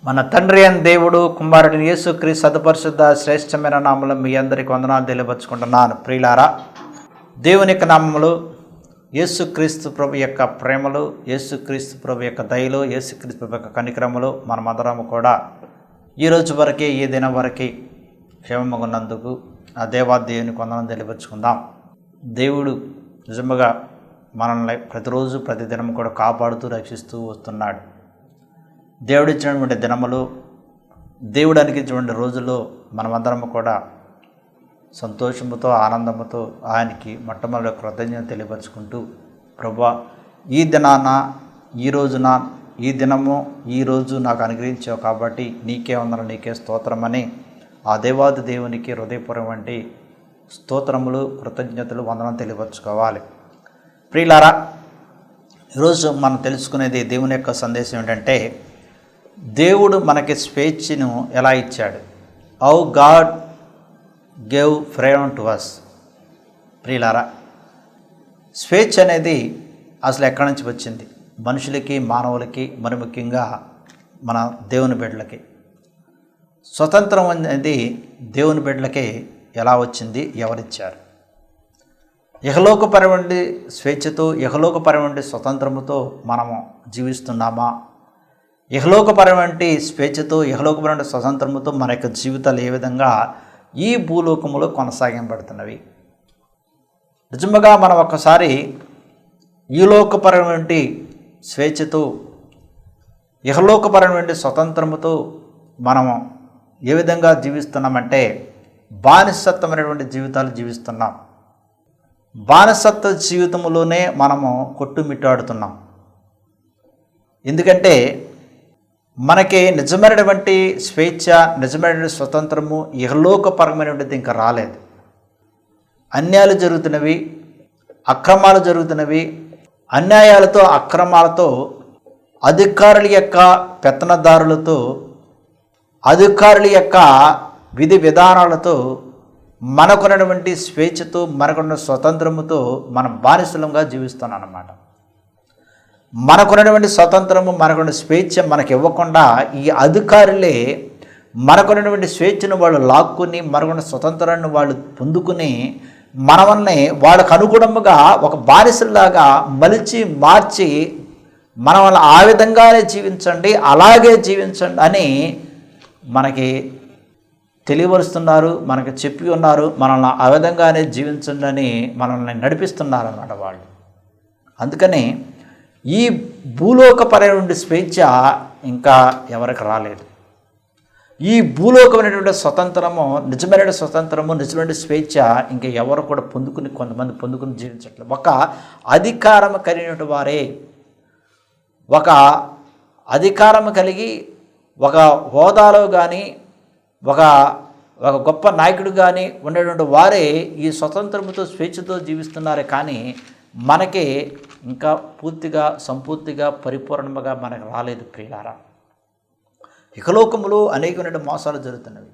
మన తండ్రి అని దేవుడు కుమారుడిని యేసుక్రీస్తు సదుపరిశుద్ధ శ్రేష్టమైన నామములో మీ అందరికి వందనాలు తెలియపరుచుకుంటున్నాను. ప్రియులారా, దేవుని యొక్క నామములు, యేసుక్రీస్తు ప్రభు యొక్క ప్రేమలు, యేసుక్రీస్తు ప్రభు యొక్క దయలు, యేసుక్రీస్తు ప్రభు యొక్క కనికరములు మనమందరము కూడా ఈరోజు వరకే, ఈ దినం వరకే క్షేమమున్నందుకు ఆ దేవాదేవునికి వందనం తెలియపరుచుకుందాం. దేవుడు నిజముగా మనల్ని ప్రతిరోజు ప్రతిదినం కూడా కాపాడుతూ రక్షిస్తూ వస్తున్నాడు. దేవుడిచ్చినటువంటి దినములు, దేవుడు అనిపించినటువంటి రోజుల్లో మనమందరం కూడా సంతోషముతో, ఆనందముతో ఆయనకి మొట్టమొదటి కృతజ్ఞత తెలియపరుచుకుంటూ, ప్రభువా, ఈ దినాన, ఈ రోజున, ఈ దినము, ఈ రోజు నాకు అనుగ్రహించావు కాబట్టి నీకే వందనం, నీకే స్తోత్రమని ఆ దేవాది దేవునికి హృదయపూర్వం వంటి స్తోత్రములు, కృతజ్ఞతలు, వందనం తెలియపరచుకోవాలి. ప్రియులారా, ఈరోజు మనం తెలుసుకునేది దేవుని యొక్క సందేశం ఏంటంటే, దేవుడు మనకి స్వేచ్ఛను ఎలా ఇచ్చాడు. How God gave freedom to us. ప్రియులారా, స్వేచ్ఛ అనేది అసలు ఎక్కడి నుంచి వచ్చింది? మనుషులకి, మానవులకి, మరి ముఖ్యంగా మన దేవుని బిడ్డలకి స్వతంత్రం అనేది దేవుని బిడ్డలకి ఎలా వచ్చింది, ఎవరిచ్చారు? ఇహలోకపరమైన స్వేచ్ఛతో, ఇహలోకపరమైన స్వతంత్రముతో మనము జీవిస్తున్నామా? ఇహలోకపరమైన స్వేచ్ఛతో, ఇహలోకపరమైన స్వతంత్రముతో మన యొక్క జీవితాలు ఏ విధంగా ఈ భూలోకములో కొనసాగింపబడుతున్నవి? నిజముగా మనం ఒక్కసారి ఈ లోకపరమైన స్వేచ్ఛతో, ఇహలోకపరమైన స్వతంత్రముతో మనము ఏ విధంగా జీవిస్తున్నామంటే బానిసత్వమైనటువంటి జీవితాలు జీవిస్తున్నాం. బానిసత్వ జీవితంలోనే మనము కొట్టుమిట్టాడుతున్నాం. ఎందుకంటే మనకి నిజమైనటువంటి స్వేచ్ఛ, నిజమైనటువంటి స్వతంత్రము ఇహలోకపరమైనటువంటిది ఇంకా రాలేదు. అన్యాయాలు జరుగుతున్నవి, అక్రమాలు జరుగుతున్నవి. అన్యాయాలతో, అక్రమాలతో, అధికారుల యొక్క పెత్తనదారులతో, అధికారుల యొక్క విధి విధానాలతో మనకున్నటువంటి స్వేచ్ఛతో, మనకున్న స్వతంత్రముతో మనం బానిసలంగా జీవిస్తున్నాం అన్నమాట. మనకున్నటువంటి స్వతంత్రము, మనకున్న స్వేచ్ఛ మనకు ఇవ్వకుండా ఈ అధికారులే మనకున్నటువంటి స్వేచ్ఛను వాళ్ళు లాక్కుని, మనకున్న స్వతంత్రాన్ని వాళ్ళు పొందుకుని మనల్ని వాళ్ళకు అనుగుణముగా ఒక బానిసలాగా మలిచి మార్చి మన వల్ల ఆ విధంగానే జీవించండి, అలాగే జీవించండి అని మనకి తెలియవరుస్తున్నారు, మనకి చెప్పి ఉన్నారు. మనల్ని ఆ విధంగానే జీవించండి అని మనల్ని నడిపిస్తున్నారు అన్నమాట వాళ్ళు. అందుకని ఈ భూలోకపరమైనటువంటి స్వేచ్ఛ ఇంకా ఎవరికి రాలేదు. ఈ భూలోకమైనటువంటి స్వతంత్రము, నిజమైన స్వతంత్రము, నిజమైన స్వేచ్ఛ ఇంకా ఎవరు కూడా పొందుకుని, కొంతమంది పొందుకుని జీవించట్లేదు. ఒక అధికారం కలిగినటువంటి వారే, ఒక అధికారం కలిగి ఒక హోదాలో కానీ, ఒక గొప్ప నాయకుడు కానీ ఉండేటువంటి వారే ఈ స్వతంత్రముతో, స్వేచ్ఛతో జీవిస్తున్నారే. కానీ మనకి ఇంకా పూర్తిగా, సంపూర్తిగా, పరిపూర్ణంగా మనకు రాలేదు. ప్రియులారా, ఇహలోకములో అనేకమైన మోసాలు జరుగుతున్నవి,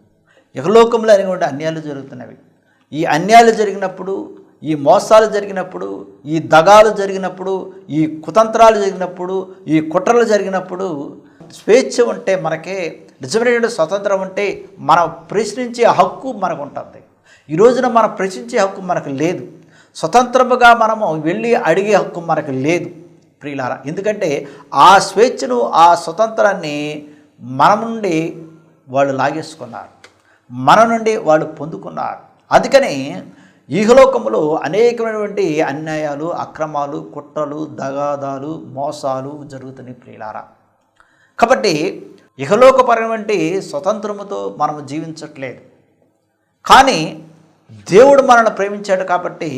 ఇహలోకంలో అనేకమైన అన్యాయాలు జరుగుతున్నవి. ఈ అన్యాయాలు జరిగినప్పుడు, ఈ మోసాలు జరిగినప్పుడు, ఈ దగాలు జరిగినప్పుడు, ఈ కుతంత్రాలు జరిగినప్పుడు, ఈ కుట్రలు జరిగినప్పుడు స్వేచ్ఛ ఉంటే, మనకే నిజమైన స్వతంత్రం ఉంటే మనం ప్రశ్నించే హక్కు మనకు ఉంటుంది. ఈ రోజున మనం ప్రశ్నించే హక్కు మనకు లేదు. స్వతంత్రముగా మనము వెళ్ళి అడిగే హక్కు మనకు లేదు ప్రియులారా. ఎందుకంటే ఆ స్వేచ్ఛను, ఆ స్వతంత్రాన్ని మన నుండి వాళ్ళు లాగేసుకున్నారు, మన నుండి వాళ్ళు పొందుకున్నారు. అందుకని ఈహలోకములో అనేకమైనటువంటి అన్యాయాలు, అక్రమాలు, కుట్రలు, దగాదాలు, మోసాలు జరుగుతున్నాయి ప్రియులారా. కాబట్టి ఇహలోకపరమైనటువంటి స్వతంత్రముతో మనము జీవించట్లేదు. కానీ దేవుడు మనల్ని ప్రేమించాడు కాబట్టి,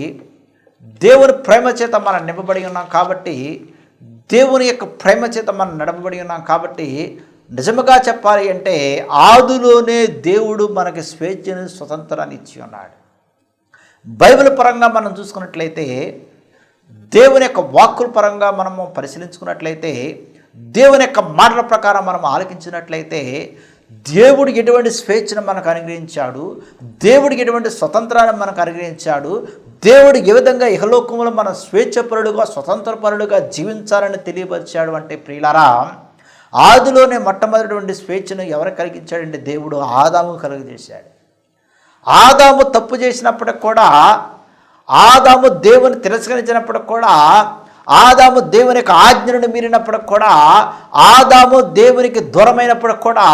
దేవుని ప్రేమ చేత మనం నింపబడి ఉన్నాం కాబట్టి, దేవుని యొక్క ప్రేమ చేత మనం నడపబడి ఉన్నాం కాబట్టి, నిజముగా చెప్పాలి అంటే ఆదిలోనే దేవుడు మనకి స్వేచ్ఛను, స్వతంత్రాన్ని ఇచ్చి ఉన్నాడు. బైబిల్ పరంగా మనం చూసుకున్నట్లయితే, దేవుని యొక్క వాక్కుల పరంగా మనము పరిశీలించుకున్నట్లయితే, దేవుని యొక్క మాటల ప్రకారం మనం ఆలకించినట్లయితే, దేవుడు ఎటువంటి స్వేచ్ఛను మనకు అనుగ్రహించాడు, దేవుడికి ఎటువంటి స్వతంత్రాన్ని మనకు అనుగ్రహించాడు, దేవుడు ఏ విధంగా ఇహలోకములో మన స్వేచ్ఛపరుడుగా, స్వతంత్రపరుడుగా జీవించాలని తెలియపరిచాడు అంటే ప్రియులారా, ఆదిలోనే మొట్టమొదటి స్వేచ్ఛను ఎవరు కలిగించాడంటే దేవుడు ఆదాము కలుగజేశాడు. ఆదాము తప్పు చేసినప్పటికి కూడా, ఆదాము దేవుని తిరస్కరించినప్పటికి కూడా, ఆదాము దేవుని యొక్క ఆజ్ఞను మీరినప్పటికి కూడా, ఆదాము దేవునికి దూరమైనప్పటికి కూడా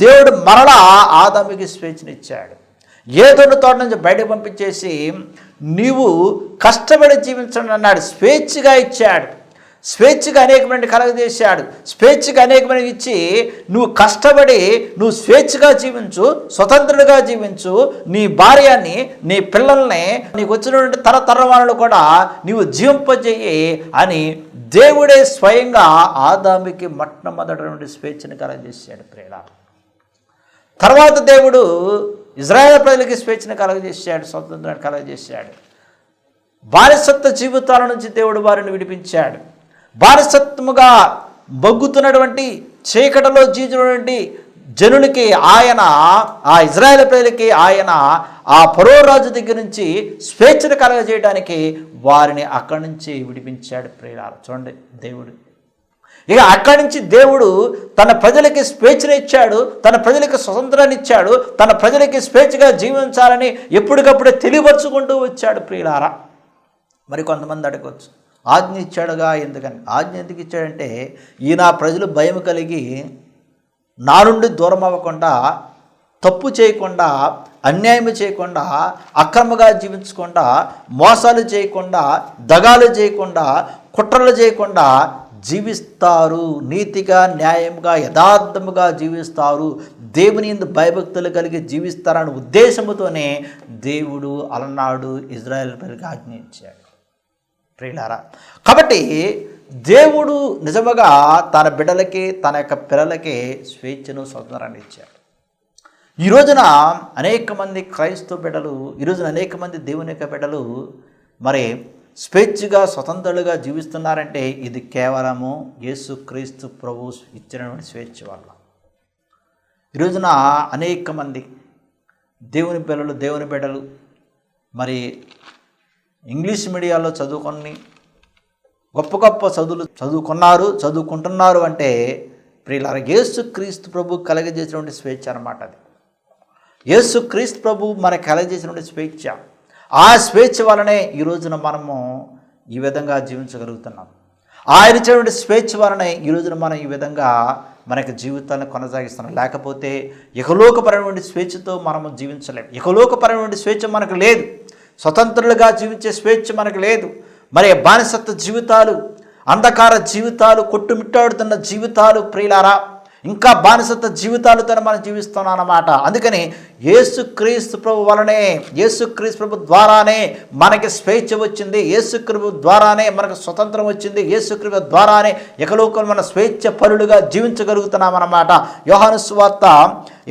దేవుడు మరలా ఆదాముకి స్వేచ్ఛనిచ్చాడు. ఏదోను తోట నుంచి బయటకు పంపించేసి నీవు కష్టపడి జీవించండి అన్నాడు. స్వేచ్ఛగా ఇచ్చాడు. స్వేచ్ఛగా అనేకమైన కలగజేశాడు. స్వేచ్ఛగా అనేకమైన ఇచ్చి నువ్వు కష్టపడి నువ్వు స్వేచ్ఛగా జీవించు, స్వతంత్రుడిగా జీవించు, నీ భార్యని నీ పిల్లల్ని నీకు వచ్చినటువంటి తరతరవాళ్ళు కూడా నీవు జీవింపజేయి అని దేవుడే స్వయంగా ఆదాముకి మొట్టమొదటి స్వేచ్ఛను కలగజేశాడు. ప్రేమ తర్వాత దేవుడు ఇజ్రాయేల్ ప్రజలకి స్వేచ్ఛను కలగజేశాడు, స్వతంత్రాన్ని కలగజేశాడు. బానిసత్వ జీవితాల నుంచి దేవుడు వారిని విడిపించాడు. బానిసత్వముగా బొగ్గుతున్నటువంటి చీకటిలో జీవించినటువంటి జనులకి ఆయన, ఆ ఇజ్రాయేల్ ప్రజలకి ఆయన ఆ ఫరో రాజు దగ్గర నుంచి స్వేచ్ఛను కలగజేయడానికి వారిని అక్కడి నుంచి విడిపించాడు. ప్రియులారా చూడండి, దేవుడు ఇక అక్కడి నుంచి దేవుడు తన ప్రజలకి స్వేచ్ఛనిచ్చాడు, తన ప్రజలకి స్వతంత్రాన్ని ఇచ్చాడు, తన ప్రజలకి స్వేచ్ఛగా జీవించాలని ఎప్పటికప్పుడే తెలియపరుచుకుంటూ వచ్చాడు. ప్రియులారా మరి కొంతమంది అడగవచ్చు, ఆజ్ఞ ఇచ్చాడుగా ఎందుకని? ఆజ్ఞ ఎందుకు ఇచ్చాడంటే ఈయన ప్రజలు భయం కలిగి నా నుండి దూరం అవ్వకుండా, తప్పు చేయకుండా, అన్యాయం చేయకుండా, అక్రమంగా జీవించకుండా, మోసాలు చేయకుండా, దగాలు చేయకుండా, కుట్రలు చేయకుండా జీవిస్తారు, నీతిగా న్యాయంగా యథార్థముగా జీవిస్తారు, దేవుని యందు భయభక్తులు కలిగి జీవిస్తారనే ఉద్దేశంతోనే దేవుడు అలనాడు ఇజ్రాయేల్ ప్రజలకు ఆజ్ఞ ఇచ్చాడు. ప్రియులారా కాబట్టి దేవుడు నిజముగా తన బిడ్డలకి, తన యొక్క పిల్లలకి స్వేచ్ఛను స్వతంత్రాన్ని ఇచ్చాడు. ఈ రోజున అనేక మంది క్రైస్తవ బిడ్డలు, ఈరోజున అనేక మంది దేవుని యొక్క బిడ్డలు మరి స్వేచ్ఛగా స్వతంత్రులుగా జీవిస్తున్నారంటే ఇది కేవలము యేసుక్రీస్తు ప్రభు ఇచ్చినటువంటి స్వేచ్ఛ వల్ల. ఈరోజున అనేక మంది దేవుని పిల్లలు, దేవుని బిడ్డలు మరి ఇంగ్లీష్ మీడియాలో చదువుకొని గొప్ప గొప్ప చదువుకుంటున్నారు అంటే ప్రియులారా యేసుక్రీస్తు ప్రభు కలగజేసినటువంటి స్వేచ్ఛ అన్నమాట. అది యేసుక్రీస్తు ప్రభు మనకు కలగజేసినటువంటి స్వేచ్ఛ. ఆ స్వేచ్ఛ వలనే ఈ రోజున మనము ఈ విధంగా జీవించగలుగుతున్నాం. ఆయన ఇచ్చినటువంటి స్వేచ్ఛ వలనే ఈ రోజున మనం ఈ విధంగా మనకి జీవితాన్ని కొనసాగిస్తున్నాం. లేకపోతే ఇహలోకపరమైన స్వేచ్ఛతో మనము జీవించలేము. ఇహలోకపరమైన స్వేచ్ఛ మనకు లేదు. స్వతంత్రులుగా జీవించే స్వేచ్ఛ మనకు లేదు. మరి బానిసత్వ జీవితాలు, అంధకార జీవితాలు, కొట్టుమిట్టాడుతున్న జీవితాలు ప్రియులారా ఇంకా బానిసత్వ జీవితాలతో మనం జీవిస్తున్నాం అన్నమాట. అందుకని యేసుక్రీస్తు ప్రభు వలనే, యేసుక్రీస్తు ప్రభు ద్వారానే మనకి స్వేచ్ఛ వచ్చింది, యేసుక్రీస్తు ద్వారానే మనకు స్వతంత్రం వచ్చింది, యేసుక్రీస్తు ద్వారానే ఇహలోకంలో మన స్వేచ్ఛ పరులుగా జీవించగలుగుతున్నాం అన్నమాట. యోహాను సువార్త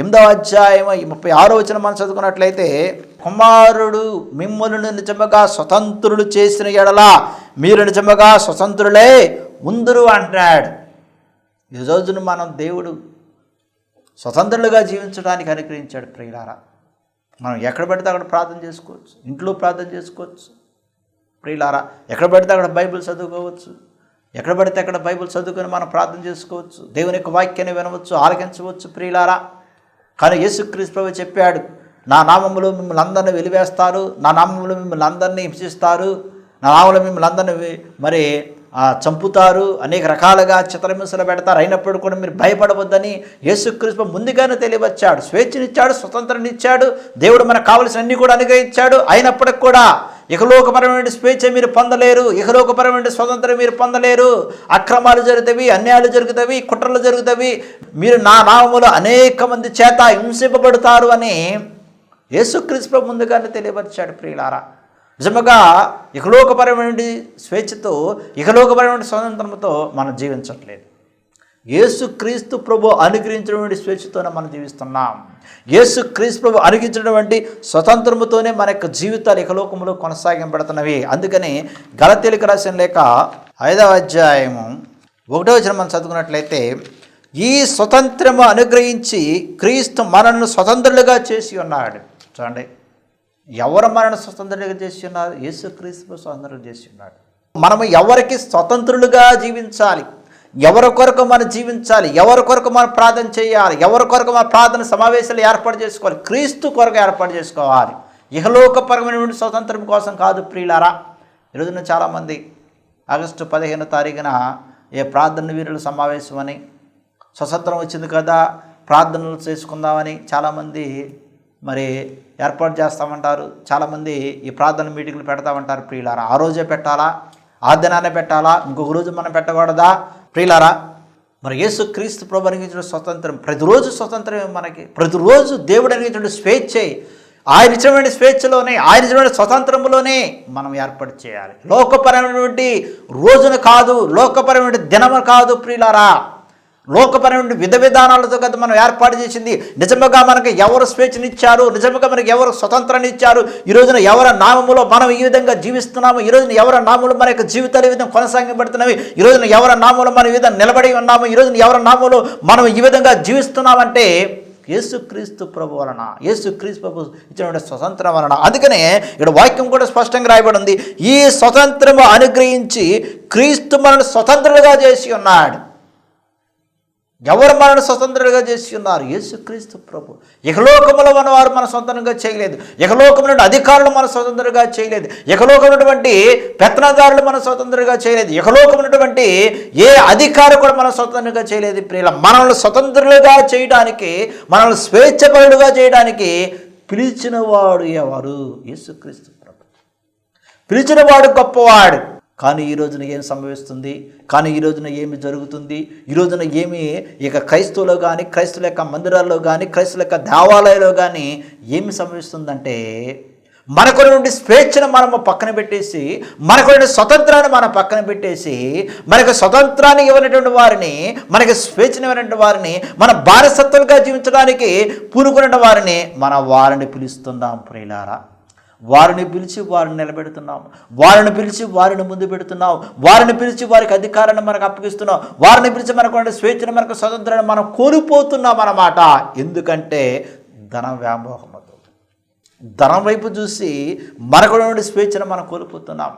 8వ అధ్యాయం 36వ వచనం మనం చదువుకున్నట్లయితే, కుమారుడు మిమ్ములను నిజముగా స్వతంత్రులు చేసిన ఎడల మీరు నిజముగా స్వతంత్రులే ఉందురు అంటున్నాడు. ఈ రోజున మనం దేవుడు స్వతంత్రులుగా జీవించడానికి అనుగ్రహించాడు. ప్రియులారా మనం ఎక్కడ పడితే అక్కడ ప్రార్థన చేసుకోవచ్చు, ఇంట్లో ప్రార్థన చేసుకోవచ్చు. ప్రియులారా ఎక్కడ పడితే అక్కడ బైబిల్ చదువుకోవచ్చు, ఎక్కడ పడితే అక్కడ బైబిల్ చదువుకొని మనం ప్రార్థన చేసుకోవచ్చు, దేవుని యొక్క వాక్యాన్ని వినవచ్చు, ఆలకించవచ్చు. ప్రియులారా కానీ యేసుక్రీస్తు ప్రభువు చెప్పాడు, నా నామములో మిమ్మల్ని అందరినీ వెలివేస్తారు, నా నామములో మిమ్మల్ని అందరినీ హింసిస్తారు, నా నామములో మిమ్మల్ని అందరినీ మరి చంపుతారు, అనేక రకాలుగా చిత్రహింసలు పెడతారు, అయినప్పుడు కూడా మీరు భయపడవద్దని యేసుక్రీస్తు ముందుగానే తెలియవచ్చాడు. స్వేచ్ఛనిచ్చాడు, స్వతంత్రాన్ని ఇచ్చాడు. దేవుడు మనకు కావలసిన అన్ని కూడా అనుగ్రహించాడు. అయినప్పటికి కూడా ఇహలోకపరమైన స్వేచ్ఛ మీరు పొందలేరు, ఇహలోకపరమైన స్వతంత్రం మీరు పొందలేరు. అక్రమాలు జరుగుతాయి, అన్యాయాలు జరుగుతాయి, కుట్రలు జరుగుతాయి, మీరు నా నామములో అనేక మంది చేత హింసింపబడతారు అని యేసుక్రీస్తు ముందుగానే తెలియవచ్చాడు. ప్రియులారా నిజముగా ఇహలోకపరమైన స్వేచ్ఛతో, ఇహలోకపరమైన స్వతంత్రంతో మనం జీవించట్లేదు. యేసుక్రీస్తు ప్రభు అనుగ్రహించినటువంటి స్వేచ్ఛతోనే మనం జీవిస్తున్నాం. యేసుక్రీస్తు ప్రభు అనుగ్రహించినటువంటి స్వతంత్రముతోనే మన యొక్క జీవితాలు ఇహలోకములో కొనసాగింపబడుతున్నవి. అందుకని గలతీయులకు రాసిన లేఖ 5వ అధ్యాయము 1వ వచనం మనం చదువుకున్నట్లయితే, ఈ స్వతంత్రము అనుగ్రహించి క్రీస్తు మనల్ని స్వతంత్రులుగా చేసి ఉన్నాడు. చూడండి, ఎవరు మనల్ని స్వతంత్రులుగా చేసి ఉన్నారు? యేసుక్రీస్తు స్వతంత్రులు చేసి ఉన్నాడు. మనము ఎవరికి స్వతంత్రులుగా జీవించాలి, ఎవరి కొరకు మనం జీవించాలి, ఎవరి కొరకు మనం ప్రార్థన చేయాలి, ఎవరి కొరకు మన ప్రార్థన సమావేశాలు ఏర్పాటు చేసుకోవాలి, క్రీస్తు కొరకు ఏర్పాటు చేసుకోవాలి. ఇహలోకపరమైనటువంటి స్వతంత్రం కోసం కాదు ప్రియులారా. ఈరోజున చాలామంది ఆగస్టు 15వ తారీఖున ఏ ప్రార్థన వీరుల సమావేశం అని, స్వతంత్రం వచ్చింది కదా ప్రార్థనలు చేసుకుందామని చాలామంది మరి ఏర్పాటు చేస్తామంటారు. చాలామంది ఈ ప్రార్థన మీటింగ్లు పెడతామంటారు ప్రియులారా. ఆ రోజే పెట్టాలా, ఆ దినాన్ని పెట్టాలా, ఇంకొక రోజు మనం పెట్టకూడదా ప్రియులారా? మరి యేసు క్రీస్తు ప్రభు అనుగ్రహించిన స్వతంత్రం ప్రతిరోజు స్వతంత్రమే. మనకి ప్రతిరోజు దేవుడు అనుగ్రహించిన స్వేచ్ఛే. ఆయన ఇచ్చినటువంటి స్వేచ్ఛలోనే, ఆయన ఇచ్చినటువంటి స్వతంత్రంలోనే మనం ఏర్పాటు చేయాలి. లోకపరమైనటువంటి రోజున కాదు, లోకపరమైన దినము కాదు ప్రియులారా. లోకపరమైన విధ విధానాలతో కదా మనం ఏర్పాటు చేసింది. నిజముగా మనకు ఎవరు స్వేచ్ఛనిచ్చారు, నిజముగా మనకు ఎవరు స్వతంత్రాన్ని ఇచ్చారు, ఈ రోజున ఎవరి నామములో మనం ఈ విధంగా జీవిస్తున్నాము, ఈ రోజున ఎవరి నామంలో మన యొక్క జీవితాలు ఈ విధంగా కొనసాగింపబడుతున్నవి, ఈ రోజున ఎవరి నామంలో మనం ఈ విధంగా నిలబడి ఉన్నాము, ఈ రోజున ఎవరి నామంలో మనం ఈ విధంగా జీవిస్తున్నామంటే యేసుక్రీస్తు ప్రభు వలన, యేసుక్రీస్తు ప్రభు ఇచ్చినటువంటి స్వతంత్రం వలన. అందుకనే ఇక్కడ వాక్యం కూడా స్పష్టంగా రాయబడి ఉంది, ఈ స్వతంత్రము అనుగ్రహించి క్రీస్తు మనల్ని స్వతంత్రులుగా చేసి ఉన్నాడు. ఎవరు మనల్ని స్వతంత్రులుగా చేసి ఉన్నారు? యేసుక్రీస్తు ప్రభు. ఇహలోకములో ఉన్నవారు మన స్వతంత్రంగా చేయలేదు, ఇహలోకముల అధికారులు మన స్వతంత్రంగా చేయలేదు, ఇహలోకమైనటువంటి పెత్తనదారులు మన స్వతంత్రంగా చేయలేదు, ఇహలోకమైనటువంటి ఏ అధికారి కూడా మన స్వతంత్రంగా చేయలేదు. ప్రియుల, మనల్ని స్వతంత్రులుగా చేయడానికి, మనల్ని స్వేచ్ఛపరులుగా చేయడానికి పిలిచిన వాడు ఎవరు? యేసుక్రీస్తు ప్రభు. పిలిచిన వాడు గొప్పవాడు. కానీ ఈ రోజున ఏం సంభవిస్తుంది, కానీ ఈ రోజున ఏమి జరుగుతుంది, ఈ రోజున ఏమి ఇక క్రైస్తవులో కానీ, క్రైస్తవుల యొక్క మందిరాల్లో కానీ, క్రైస్తవుల యొక్క దేవాలయాల్లో కానీ ఏమి సంభవిస్తుందంటే, మనకు నుండి స్వేచ్ఛను మనము పక్కన పెట్టేసి, మనకు నుండి స్వతంత్రాన్ని మనం పక్కన పెట్టేసి, మనకు స్వతంత్రాన్ని ఇవ్వనటువంటి వారిని, మనకి స్వేచ్ఛను ఇవ్వనటువంటి వారిని, మన బానిసత్తులుగా జీవించడానికి పూనుకున్న వారిని వారిని పిలుస్తున్నాం ప్రియులారా. వారిని పిలిచి వారిని నిలబెడుతున్నాం, వారిని పిలిచి వారిని ముందు పెడుతున్నాం, వారిని పిలిచి వారికి అధికారాన్ని మనకు అప్పగిస్తున్నాం, వారిని పిలిచి మనకు స్వేచ్ఛను, మనకు స్వతంత్రాన్ని మనం కోల్పోతున్నాం అన్నమాట. ఎందుకంటే ధన వ్యామోహంతో, ధనం వైపు చూసి మనకు నుండి స్వేచ్ఛను మనం కోల్పోతున్నాం.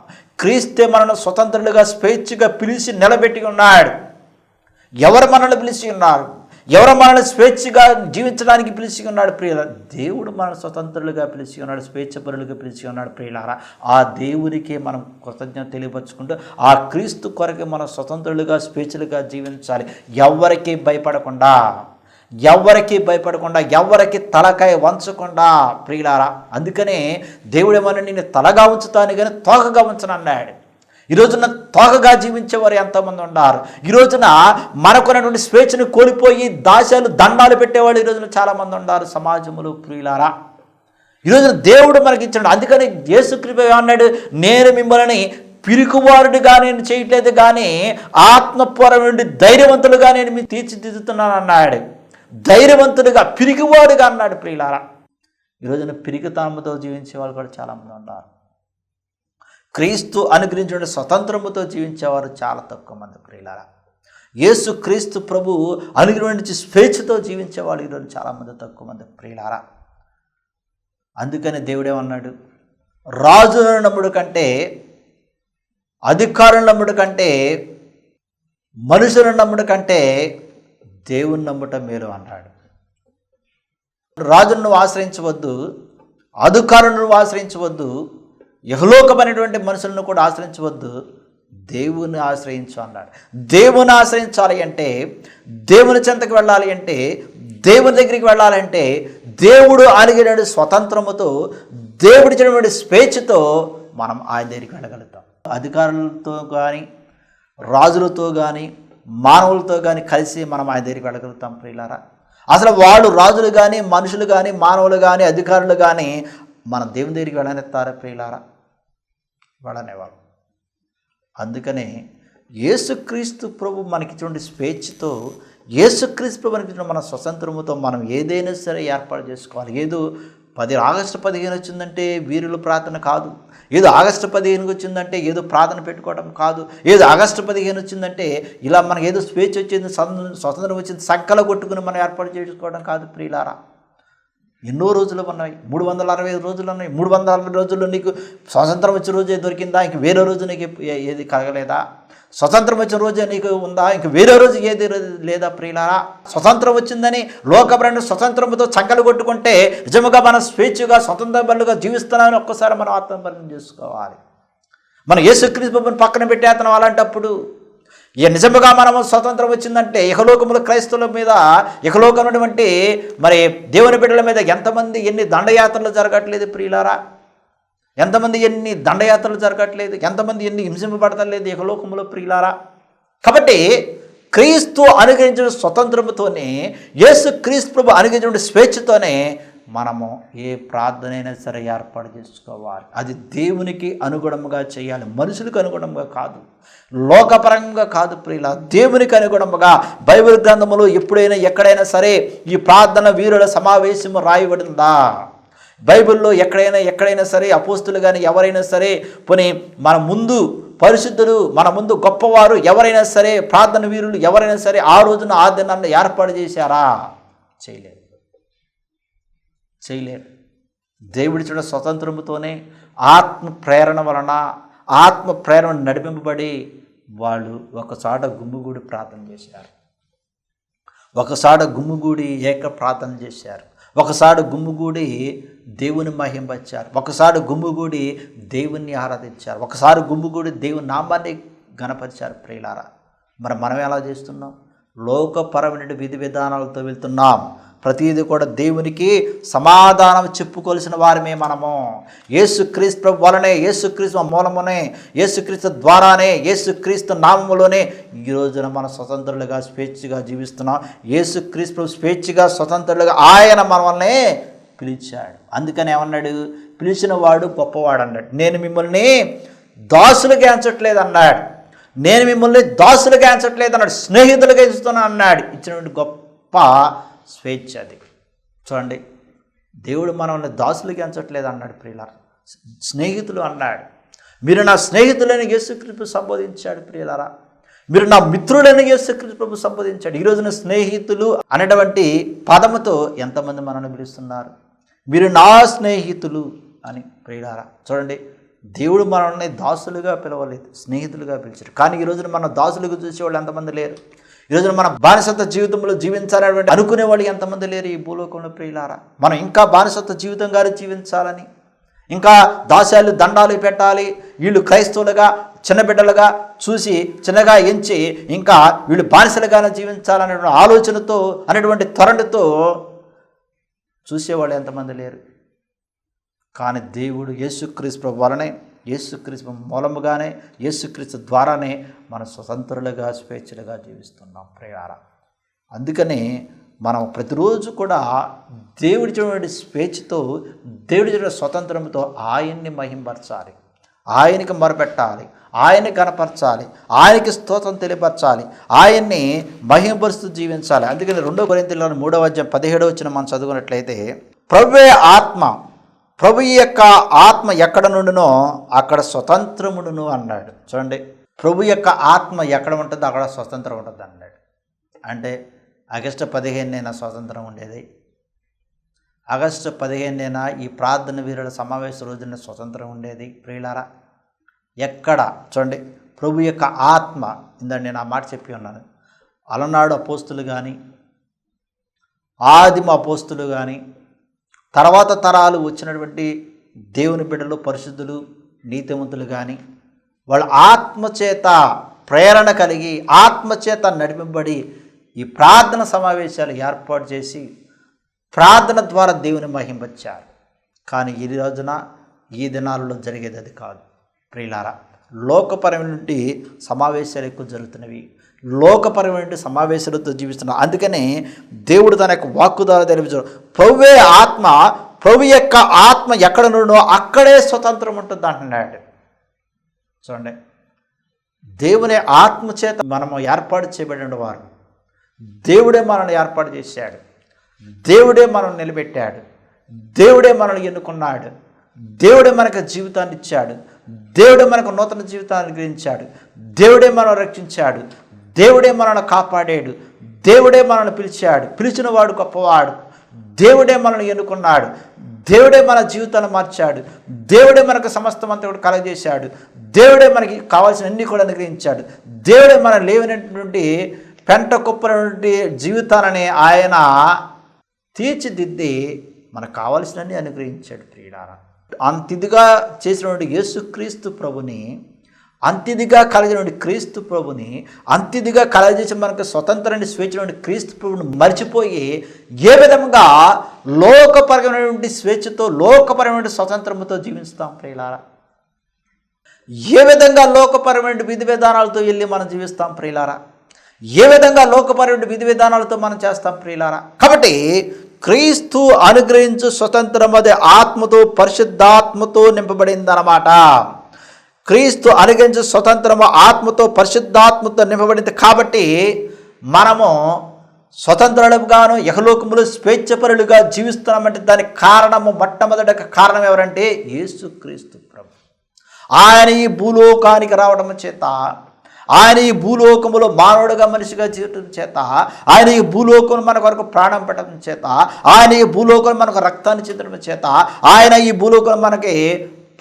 క్రీస్తే మనల్ని స్వతంత్రులుగా స్వేచ్ఛగా పిలిచి నిలబెట్టి ఉన్నాడు. ఎవరు మనల్ని పిలిచి ఉన్నారు? ఎవరు మనల్ని స్వేచ్ఛగా జీవించడానికి పిలిచి ఉన్నాడు ప్రియుల? దేవుడు మనల్ని స్వతంత్రులుగా పిలిచి ఉన్నాడు, స్వేచ్ఛపరులుగా పిలిచి ఉన్నాడు ప్రియులారా. ఆ దేవునికి మనం కృతజ్ఞత తెలియపరుచుకుంటూ ఆ క్రీస్తు కొరకు మనం స్వతంత్రులుగా స్వేచ్ఛలుగా జీవించాలి. ఎవరికి భయపడకుండా, ఎవరికి భయపడకుండా, ఎవరికి తలకాయ వంచకుండా ప్రియులారా. అందుకనే దేవుడు ఏమన్నా నేను తలగా ఉంచుతాను కానీ తోకగా ఉంచను అన్నాడు. ఈ రోజున తోకగా జీవించేవారు ఎంతోమంది ఉన్నారు. ఈ రోజున మనకున్నటువంటి స్వేచ్ఛను కోల్పోయి దాశాలు దండాలు పెట్టేవాళ్ళు ఈ రోజున చాలామంది ఉన్నారు సమాజంలో ప్రియులారా. ఈ రోజున దేవుడు మనకి ఇచ్చాడు. అందుకని యేసుక్రీస్తు అన్నాడు, నేను మిమ్మల్ని పిరికివారుడిగా నేను చేయట్లేదు కానీ ఆత్మపరమైన ధైర్యవంతులుగా నేను మీకు తీర్చిదిద్దుతున్నాను అన్నాడు. ధైర్యవంతుడిగా, పిరికివాడుగా అన్నాడు ప్రియులారా. ఈ రోజున పిరికితనంతో జీవించే వాళ్ళు కూడా చాలామంది ఉన్నారు. క్రీస్తు అనుగ్రహించిన స్వతంత్రముతో జీవించేవారు చాలా తక్కువ మంది ప్రియులారా. యేసు క్రీస్తు ప్రభు అనుగ్రహించి స్వేచ్ఛతో జీవించేవాళ్ళు ఈరోజు చాలామంది తక్కువ మంది ప్రియులారా. అందుకని దేవుడేమన్నాడు, రాజులను నమ్ముడు కంటే, అధికారులను నమ్ముడు కంటే, మనుషులను నమ్ముడు కంటే దేవుని నమ్ముట మేలు అన్నాడు. రాజును ఆశ్రయించవద్దు, అధికారులను ఆశ్రయించవద్దు, యహలోకమైనటువంటి మనుషులను కూడా ఆశ్రయించవద్దు, దేవుని ఆశ్రయించు అన్నాడు. దేవుని ఆశ్రయించాలి అంటే, దేవుని చెంతకు వెళ్ళాలి అంటే, దేవుని దగ్గరికి వెళ్ళాలంటే దేవుడు అలిగిన స్వతంత్రముతో, దేవుడిచ్చినటువంటి స్వేచ్ఛతో మనం ఆయన దగ్గరికి వెళ్ళగలుగుతాం. అధికారులతో కానీ, రాజులతో కానీ, మానవులతో కానీ కలిసి మనం ఆయన దగ్గరికి వెళ్ళగలుగుతాం ప్రియులారా. అసలు వాళ్ళు రాజులు కానీ, మనుషులు కానీ, మానవులు కానీ, అధికారులు కానీ మన దేవుని దగ్గరికి వెళ్ళనిస్తారా ప్రియులారా? వెళ్ళనేవారు. అందుకనే యేసుక్రీస్తు ప్రభు మనకిచ్చిన స్వేచ్ఛతో, యేసుక్రీస్తు ప్రభు మనకిచ్చిన మన స్వతంత్రముతో మనం ఏదైనా సరే ఏర్పాటు చేసుకోవాలి. ఏదో ఆగస్టు 15 వచ్చిందంటే వీరుల ప్రార్థన కాదు, ఏదో ఆగస్టు 15 వచ్చిందంటే ఏదో ప్రార్థన పెట్టుకోవడం కాదు, ఏదో ఆగస్టు 15 వచ్చిందంటే ఇలా మనకు ఏదో స్వేచ్ఛ వచ్చింది, స్వతంత్రం వచ్చింది సంకల కొట్టుకుని మనం ఏర్పాటు చేసుకోవడం కాదు ప్రియులారా. ఎన్నో రోజులు ఉన్నాయి, 365 రోజులు ఉన్నాయి. 360 రోజుల్లో నీకు స్వాతంత్రం వచ్చిన రోజే దొరికిందా? ఇంక వేరే రోజు నీకు ఏది కలగలేదా? స్వతంత్రం వచ్చిన రోజే నీకు ఉందా? ఇంక వేరే రోజు ఏది లేదా ప్రియులారా? స్వతంత్రం వచ్చిందని లోకపరమైన స్వతంత్రంతో చంకలు కొట్టుకుంటే నిజముగా మనం స్వేచ్ఛగా స్వతంత్ర బలుగా జీవిస్తున్నామని ఒక్కసారి మనం ఆత్మపరిణం చేసుకోవాలి. మనం యేసుక్రీస్తుని పక్కన పెట్టేస్తున్నాం. అలాంటప్పుడు నిజముగా మనము స్వతంత్రం వచ్చిందంటే ఇహలోకముల క్రైస్తవుల మీద, ఇహలోకమైనటువంటి మరి దేవుని బిడ్డల మీద ఎంతమంది ఎన్ని దండయాత్రలు జరగట్లేదు ప్రియులారా? ఎంతమంది ఎన్ని దండయాత్రలు జరగట్లేదు? ఎంతమంది ఎన్ని హింసింపబడతలేదు ఇహలోకములో ప్రియులారా? కాబట్టి క్రీస్తు అనుగ్రహించిన స్వతంత్రముతోనే, యేసు క్రీస్తు ప్రభు అనుగ్రహించిన స్వేచ్ఛతోనే మనము ఏ ప్రార్థన అయినా సరే ఏర్పాటు చేసుకోవాలి. అది దేవునికి అనుగుణముగా చేయాలి, మనుషులకు అనుగుణంగా కాదు, లోకపరంగా కాదు ప్రియుల, దేవునికి అనుగుణముగా. బైబిల్ గ్రంథములో ఎప్పుడైనా ఎక్కడైనా సరే ఈ ప్రార్థన వీరుల సమావేశము రాయబడిందా? బైబిల్లో ఎక్కడైనా సరే అపోస్తులు కానీ ఎవరైనా సరే, పోనీ మన ముందు పరిశుద్ధులు, మన ముందు గొప్పవారు ఎవరైనా సరే, ప్రార్థన వీరులు ఎవరైనా సరే ఆ రోజున ఆ దినాన్ని ఏర్పాటు చేశారా? చేయలేరు. దేవుడిచ్చిన స్వతంత్రముతోనే ఆత్మ ప్రేరణ వలన, ఆత్మ ప్రేరణ నడిపింపబడి వాళ్ళు ఒకసాట గుమ్ముగూడి ప్రార్థన చేశారు, ఒకసాట గుమ్ముగూడి ఏక ప్రార్థన చేశారు, ఒకసారి గుమ్ముగూడి దేవుని మహింపరిచారు, ఒకసారి గుమ్ముగూడి దేవుణ్ణి ఆరాధించారు, ఒకసారి గుమ్ముగూడి దేవుని నామాన్ని గణపరిచారు ప్రియులారా. మనం ఎలా చేస్తున్నాం? లోకపరమైన విధి విధానాలతో వెళ్తున్నాం. ప్రతిదీ కూడా దేవునికి సమాధానం చెప్పుకోవాల్సిన వారమే మనము. యేసుక్రీస్తు ప్రభు వలనే, యేసుక్రీస్తు మూలమునే, యేసుక్రీస్తు ద్వారానే, యేసుక్రీస్తు నామములోనే ఈ రోజున మనం స్వతంత్రులుగా స్వేచ్ఛగా జీవిస్తున్నాం. యేసుక్రీస్తు ప్రభు స్వేచ్ఛగా స్వతంత్రులుగా ఆయన మనల్ని పిలిచాడు. అందుకని ఏమన్నాడు? పిలిచిన వాడు గొప్పవాడు అన్నాడు. నేను మిమ్మల్ని దాసులుగా ఎంచట్లేదు అన్నాడు. నేను మిమ్మల్ని దాసులుగా ఎంచట్లేదు అన్నాడు, స్నేహితులుగా ఎంచుతున్నాను అన్నాడు. ఇచ్చినటువంటి గొప్ప స్వేచ్ఛ అది. చూడండి, దేవుడు మనల్ని దాసులుగా ఎంచట్లేదు అన్నాడు ప్రియులారా, స్నేహితులు అన్నాడు. మీరు నా స్నేహితులని యేసుక్రీస్తు సంబోధించాడు ప్రియులారా, మీరు నా మిత్రులని యేసుక్రీస్తు ప్రభు సంబోధించాడు. ఈ రోజున స్నేహితులు అనేటువంటి పదముతో ఎంతమంది మనల్ని పిలుస్తున్నారు? మీరు నా స్నేహితులు అని ప్రియులారా. చూడండి, దేవుడు మనల్ని దాసులుగా పిలవలేదు, స్నేహితులుగా పిలిచారు. కానీ ఈ రోజున మన దాసులుగా చూసేవాళ్ళు ఎంతమంది లేరు? ఈరోజు మన బానిసత్వ జీవితంలో జీవించాలని అనుకునేవాళ్ళు ఎంతమంది లేరు ఈ భూలోకంలో ప్రియులారా? మనం ఇంకా బానిసత్వ జీవితంగానే జీవించాలని, ఇంకా దాస్యాలు దండాలు పెట్టాలి, వీళ్ళు క్రైస్తవులుగా చిన్న బిడ్డలుగా చూసి చిన్నగా ఎంచి ఇంకా వీళ్ళు బానిసలుగానే జీవించాలనే ఆలోచనతో, అనేటువంటి త్వరణతో చూసేవాళ్ళు ఎంతమంది లేరు? కానీ దేవుడు యేసుక్రీస్తు ప్రభు వలనే, యేసుక్రీస్తు మూలముగానే, యేసుక్రీస్తు ద్వారానే మనం స్వతంత్రులుగా స్వేచ్ఛలుగా జీవిస్తున్నాం ప్రియులారా. అందుకని మనం ప్రతిరోజు కూడా దేవుడిచ్చినటువంటి స్వేచ్ఛతో, దేవుడిచ్చిన స్వతంత్రంతో ఆయన్ని మహింపరచాలి, ఆయనకి మొరపెట్టాలి, ఆయన్ని కనపరచాలి, ఆయనకి స్తోత్రం తెలియపరచాలి, ఆయన్ని మహింపరుస్తూ జీవించాలి. అందుకని 2 కొరింథీయుల 3:17 మనం చదువుకున్నట్లయితే, ప్రభువే ఆత్మ, ప్రభు యొక్క ఆత్మ ఎక్కడ నుండునో అక్కడ స్వతంత్రముడును అన్నాడు. చూడండి, ప్రభు యొక్క ఆత్మ ఎక్కడ ఉంటుందో అక్కడ స్వతంత్రం ఉంటుంది అన్నాడు. అంటే ఆగస్టు 15 స్వతంత్రం ఉండేది, ఆగస్టు 15 ఈ ప్రార్థన వీరుల సమావేశ రోజున స్వతంత్రం ఉండేది ప్రియులారా. ఎక్కడ చూడండి, ప్రభు యొక్క ఆత్మ, ఇందని నేను ఆ మాట చెప్పి ఉన్నాను. అలనాడు అపోస్తులు కానీ, ఆదిమ అపోస్తులు కానీ, తర్వాత తరాలు వచ్చినటువంటి దేవుని బిడ్డలు, పరిశుద్ధులు, నీతిమంతులు కానీ, వాళ్ళ ఆత్మచేత ప్రేరణ కలిగి, ఆత్మచేత నడిపింపబడి ఈ ప్రార్థన సమావేశాలు ఏర్పాటు చేసి ప్రార్థన ద్వారా దేవుని మహింపరిచారు. కానీ ఈ రోజున, ఈ దినాలలో జరిగేది అది కాదు ప్రియులారా. లోకపరమైన సమావేశాలు ఎక్కువ జరుగుతున్నవి, లోకపరమైన సమావేశాలతో జీవిస్తున్నారు. అందుకనే దేవుడు తన యొక్క వాక్కు ద్వారా తెలిపించాడు, ప్రభువే ఆత్మ, ప్రభు యొక్క ఆత్మ ఎక్కడ నుండో అక్కడే స్వతంత్రం ఉంటుంది అంటున్నాడు. చూడండి, దేవుని ఆత్మ చేత మనము ఏర్పాటు చేయబడిన వారు, దేవుడే మనల్ని ఏర్పాటు చేశాడు, దేవుడే మనల్ని నిలబెట్టాడు, దేవుడే మనల్ని ఎన్నుకున్నాడు, దేవుడే మనకు జీవితాన్ని ఇచ్చాడు, దేవుడే మనకు నూతన జీవితాన్ని గ్రహించాడు, దేవుడే మనల్ని రక్షించాడు, దేవుడే మనల్ని కాపాడాడు, దేవుడే మనల్ని పిలిచాడు. పిలిచిన వాడు గొప్పవాడు, దేవుడే మనల్ని ఎన్నుకున్నాడు, దేవుడే మన జీవితాన్ని మార్చాడు, దేవుడే మనకు సమస్తం అంతా కూడా కలగజేశాడు, దేవుడే మనకి కావాల్సిన అన్ని కూడా అనుగ్రహించాడు, దేవుడే మనం లేవనటువంటి పెంట కుప్పల నుండి జీవితాలని ఆయన తీర్చిదిద్ది మనకు కావాల్సినన్ని అనుగ్రహించాడు. ప్రియులారా, అంతిదిగా చేసినటువంటి యేసుక్రీస్తు ప్రభుని, అంతిదిగా కలిగినటువంటి క్రీస్తు ప్రభుని, అంతిదిగా కలగజేసి మనకు స్వతంత్రాన్ని స్వేచ్ఛ క్రీస్తు ప్రభుని మర్చిపోయి ఏ విధంగా లోకపరమైనటువంటి స్వేచ్ఛతో, లోకపరమైన స్వతంత్రంతో జీవిస్తాం ప్రియులారా? ఏ విధంగా లోకపరమైన విధి విధానాలతో వెళ్ళి మనం జీవిస్తాం ప్రియులారా? ఏ విధంగా లోకపరమైన విధి విధానాలతో మనం చేస్తాం ప్రియులారా? కాబట్టి క్రీస్తు అనుగ్రహించు స్వతంత్రం అది ఆత్మతో, పరిశుద్ధాత్మతో నింపబడిందన్నమాట. క్రీస్తు అనుగ్రహించు స్వతంత్రము ఆత్మతో, పరిశుద్ధాత్మతో నింపబడింది. కాబట్టి మనము స్వతంత్రులుగాను యహలోకములు స్వేచ్ఛపరులుగా జీవిస్తున్నామంటే దానికి కారణము, మొట్టమొదటి కారణం ఎవరంటే యేసుక్రీస్తు ప్రభు. ఆయన ఈ భూలోకానికి రావడం చేత, ఆయన ఈ భూలోకములో మానవుడిగా మనిషిగా జీవితం చేత, ఆయన ఈ భూలోకం మన కొరకు ప్రాణం పెట్టడం చేత, ఆయన ఈ భూలోకం మనకు రక్తాన్ని చెందడం చేత, ఆయన ఈ భూలోకం మనకి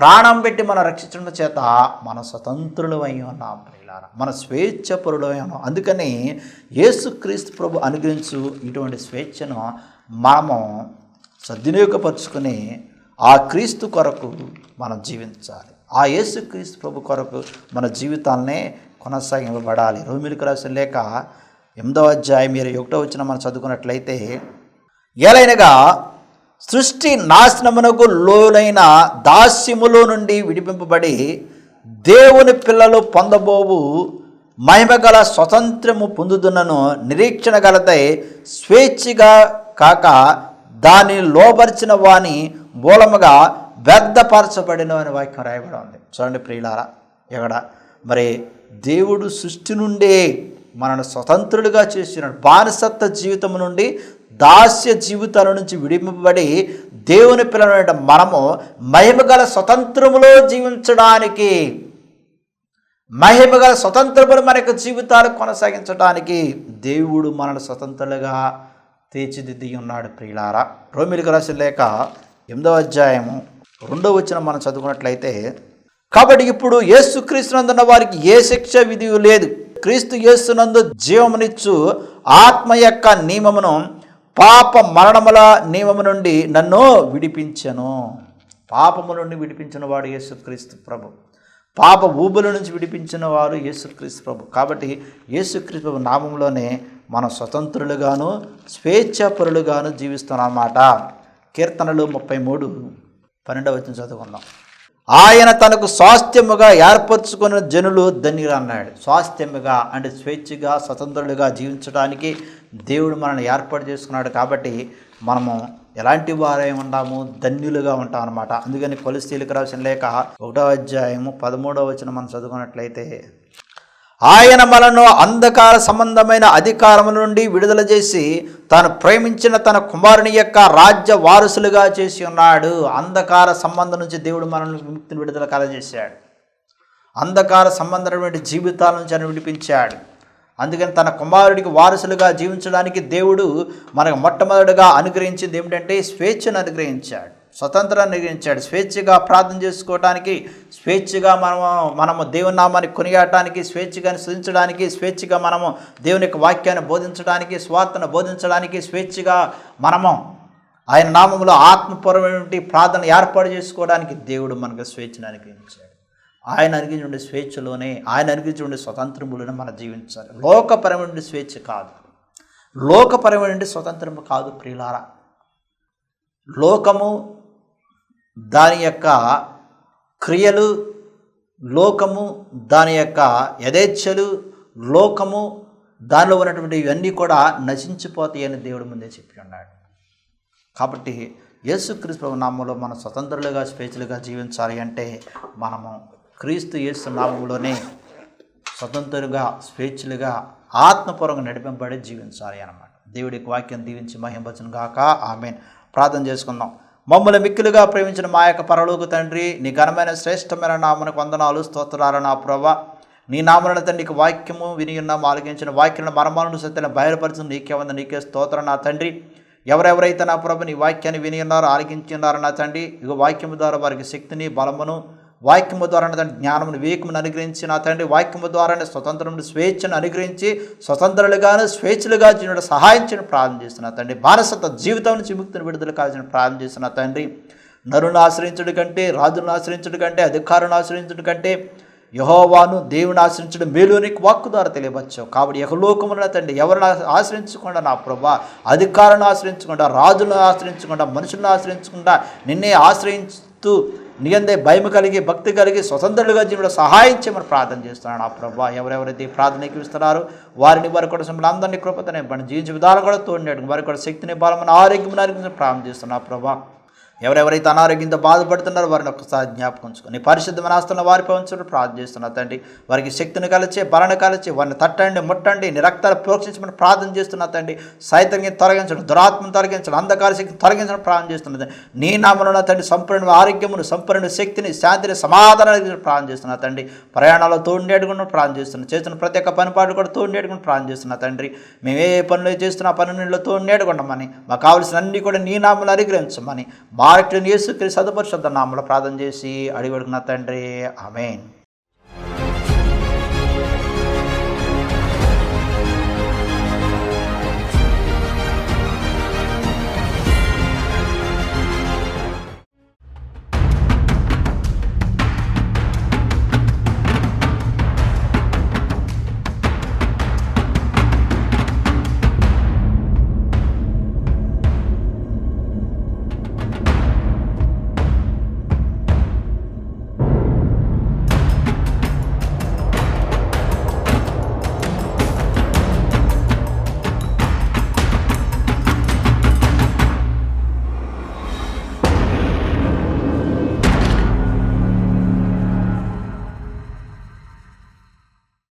ప్రాణం పెట్టి మనం రక్షించడం చేత మన స్వతంత్రులు అయి ఉన్నాం ప్రియులారా, మన స్వేచ్ఛపరులు అయి ఉన్నాం. అందుకని యేసుక్రీస్తు ప్రభు అనుగ్రహించు ఇటువంటి స్వేచ్ఛను మనము సద్వినియోగపరుచుకొని ఆ క్రీస్తు కొరకు మనం జీవించాలి. ఆ యేసుక్రీస్తు ప్రభు కొరకు మన జీవితాలనే కొనసాగింపబడాలి. రోమీయులకు రాసిన లేఖ 8వ అధ్యాయం 21వ వచనం మనం చదువుకున్నట్లయితే, ఎలైనగా సృష్టి నాశనమునకు లోనైన దాస్యములో నుండి విడిపింపబడి దేవుని పిల్లలు పొందబోవు మహిమగల స్వతంత్రము పొందుతున్నను నిరీక్షణ గలదై స్వేచ్ఛగా కాక దాన్ని లోబరిచిన వాని మూలముగా వ్యర్థపరచబడిన అని వాక్యం రాయబడి ఉంది. చూడండి ప్రియులారా, ఎక్కడ మరి దేవుడు సృష్టి నుండే మనను స్వతంత్రులుగా చేసినాడు. బానిసత్వ జీవితం నుండి, దాస్య జీవితాల నుంచి విడిపింపబడి దేవుని పిల్లలైన మనము మహిమగల స్వతంత్రములో జీవించడానికి, మహిమగల స్వతంత్రములు మనకు జీవితాలు కొనసాగించడానికి దేవుడు మనను స్వతంత్రులుగా తీర్చిదిద్ది ఉన్నాడు. ప్రియులారా, రోమీయులకు రాసిన లేఖ 8వ అధ్యాయము 2వ వచనం మనం చదువుకున్నట్లయితే, కాబట్టి ఇప్పుడు యేసుక్రీస్తునందున్న వారికి ఏ శిక్ష విధి లేదు, క్రీస్తు యేసునందు జీవమునిచ్చు ఆత్మ యొక్క నియమమును పాప మరణముల నియమము నుండి నన్ను విడిపించెను. పాపము నుండి విడిపించిన వాడు యేసుక్రీస్తు ప్రభు. పాప ఊబుల నుంచి విడిపించిన వారు యేసుక్రీస్తు ప్రభు. కాబట్టి యేసుక్రీస్తు ప్రభు నామంలోనే మనం స్వతంత్రులుగాను స్వేచ్ఛాపరులుగాను జీవిస్తున్నాం అన్నమాట. కీర్తనలు 33:12 వచనం చదువుకుందాం. ఆయన తనకు స్వాస్థ్యముగా ఏర్పరచుకున్న జనులు ధన్యులు అన్నాడు. స్వాస్థ్యముగా అంటే స్వేచ్ఛగా, స్వతంత్రులుగా జీవించడానికి దేవుడు మనల్ని ఏర్పాటు చేసుకున్నాడు. కాబట్టి మనము ఎలాంటి వారై ఉంటాము, ధన్యులుగా ఉంటాం అన్నమాట. అందుకని కొలస్సీలకు రాసిన లేఖ 1వ అధ్యాయము 13వ వచనం మనం చదువుకున్నట్లయితే, ఆయన మనను అంధకార సంబంధమైన అధికారం నుండి విడుదల చేసి తాను ప్రేమించిన తన కుమారుని యొక్క రాజ్య వారసులుగా చేసి ఉన్నాడు. అంధకార సంబంధం నుంచి దేవుడు మనల్ని విముక్తిని విడుదల కలగజేశాడు. అంధకార సంబంధమైన జీవితాల నుంచి ఆయన విడిపించాడు. అందుకని తన కుమారుడికి వారసులుగా జీవించడానికి దేవుడు మనకు మొట్టమొదటిగా అనుగ్రహించింది ఏమిటంటే స్వేచ్ఛను అనుగ్రహించాడు, స్వతంత్రాన్ని అనుగ్రహించాడు. స్వేచ్ఛగా ప్రార్థన చేసుకోవడానికి, స్వేచ్ఛగా మనము దేవుని నామాన్ని కొనియాడటానికి, స్వేచ్ఛగా స్తుతించడానికి, స్వేచ్ఛగా మనము దేవుని యొక్క వాక్యాన్ని బోధించడానికి, స్వార్థను బోధించడానికి, స్వేచ్ఛగా మనము ఆయన నామంలో ఆత్మపరమైన ప్రార్థన ఏర్పాటు చేసుకోవడానికి దేవుడు మనకు స్వేచ్ఛను అనుగ్రహించాడు. ఆయన అనుగ్రహించిన స్వేచ్ఛలోనే, ఆయన అనుగ్రహించిన స్వతంత్రములను మనం జీవించాలి. లోకపరమైన స్వేచ్ఛ కాదు, లోకపరమైన స్వతంత్రము కాదు ప్రియులారా. లోకము దాని యొక్క క్రియలు, లోకము దాని యొక్క యథేచ్ఛలు, లోకము దానిలో ఉన్నటువంటి ఇవన్నీ కూడా నశించిపోతాయని దేవుడు ముందే చెప్పి ఉన్నాడు. కాబట్టి యేసుక్రీస్తు ప్రభు నామంలో మనం స్వతంత్రులుగా, స్వేచ్ఛలుగా జీవించాలి అంటే మనము క్రీస్తు యేసు నామంలోనే స్వతంత్రులుగా, స్వేచ్ఛలుగా, ఆత్మపూర్వకంగా నడిపింపబడి జీవించాలి అన్నమాట. దేవుడికి వాక్యం దీవించి మహింపరచును గాక. ఆమేన్. ప్రార్థన చేసుకుందాం. మమ్మల్ని మిక్కిలుగా ప్రేమించిన మా యొక్క పరలోక తండ్రి, నీ ఘనమైన శ్రేష్టమైన నామమునకు వందనాలు, స్తోత్రాలు నా ప్రభువా. నీ నామమున తండ్రికి వాక్యము విని ఉన్నాము, ఆలకించిన వాక్యాలను మర్మాలను సత్యాలను బయలుపరచు నీకే స్తోత్రం నా తండ్రి. ఎవరెవరైతే నా ప్రభు నీ వాక్యాన్ని విని ఉన్నారో ఆలకించి ఉన్నారో నా తండ్రి ఇక వాక్యము ద్వారా వారికి శక్తిని బలమును, వాక్యము ద్వారా నా తండ్రి జ్ఞానమును వివేకమును అనుగ్రహించి నా తండ్రి వాక్యము ద్వారానే స్వతంత్రమును స్వేచ్ఛను అనుగ్రహించి స్వతంత్రులుగాను స్వేచ్ఛలుగా జీవన సహాయం చేయడం ప్రారంభం చేస్తున్నా తండ్రి. బానిసత్వ జీవితం నుంచి విముక్తిని విడుదల కావాల్సిన ప్రారంభం చేస్తున్నా తండ్రి. నరుని ఆశ్రయించుడి కంటే, రాజును ఆశ్రయించుడి కంటే, అధికారులను ఆశ్రయించుడి కంటే యెహోవాను దేవుని ఆశ్రయించడం మేలు నీకు వాక్కు ద్వారా తెలియవచ్చావు. కాబట్టి యహలోకమున తండ్రి ఎవరిని ఆశ్రయించకుండా నా ప్రభా, అధికారాన్ని ఆశ్రయించకుండా, రాజులను ఆశ్రయించకుండా, మనుషులను ఆశ్రయించకుండా నిన్నే ఆశ్రయిస్తూ నీ అందే భయం కలిగి భక్తి కలిగి స్వతంత్రులుగా జీవుడు సహాయం చేయమని ప్రార్థన చేస్తున్నాను నా ప్రభా. ఎవరెవరైతే ఈ ప్రార్థనకి ఇస్తున్నారో వారిని వారి కూడా అందరినీ కృపతనే పని జీవించే విధానం కూడా తోడినాడు వారి కూడా శక్తిని బలమైన ఆరోగ్యం ప్రారంభం చేస్తున్నా ప్రభా. ఎవరెవరైతే అనారోగ్యంతో బాధపడుతున్నారో వారిని ఒక్కసారి జ్ఞాపకం ఉంచుకొని పరిశుద్ధమైన ఆస్తున్న వారిపై ఉంచడం ప్రార్థన చేస్తున్నా తండ్రి. వారికి శక్తిని కలిచి బలాన్ని కలిచి వారిని తట్టండి ముట్టండి నీ రక్తాలు ప్రోక్షించమని ప్రార్థన చేస్తున్నా తండ్రి. సైతాన్ని తొలగించడం, దురాత్మను తొలగించడం, అంధకార శక్తిని తొలగించడం ప్రార్థన చేస్తున్నది. నీ నామమున తండ్రి సంపూర్ణ ఆరోగ్యమును, సంపూర్ణ శక్తిని, శాంతిని, సమాధానాన్ని ప్రార్థన చేస్తున్నా తండ్రి. ప్రయాణాల్లో తోడునేడుకుని ప్రార్థన చేస్తున్నాం. చేస్తున్న ప్రతి ఒక్క పనిపాటు కూడా తోడునేడుకుని ప్రార్థన చేస్తున్నా తండ్రి. మేము ఏ పనులు చేస్తున్నా పనుల్లో తోడునేడుకుంటామని మాకు కావాల్సిన అన్ని కూడా నీ నామములు అనుగ్రహించమని మార్టిన్ యేసుక్రీస్తు సదుపరిశుద్ధ నామములో ప్రార్థన చేసి అడిగి అడుగుతున్నా తండ్రి. ఆమేన్.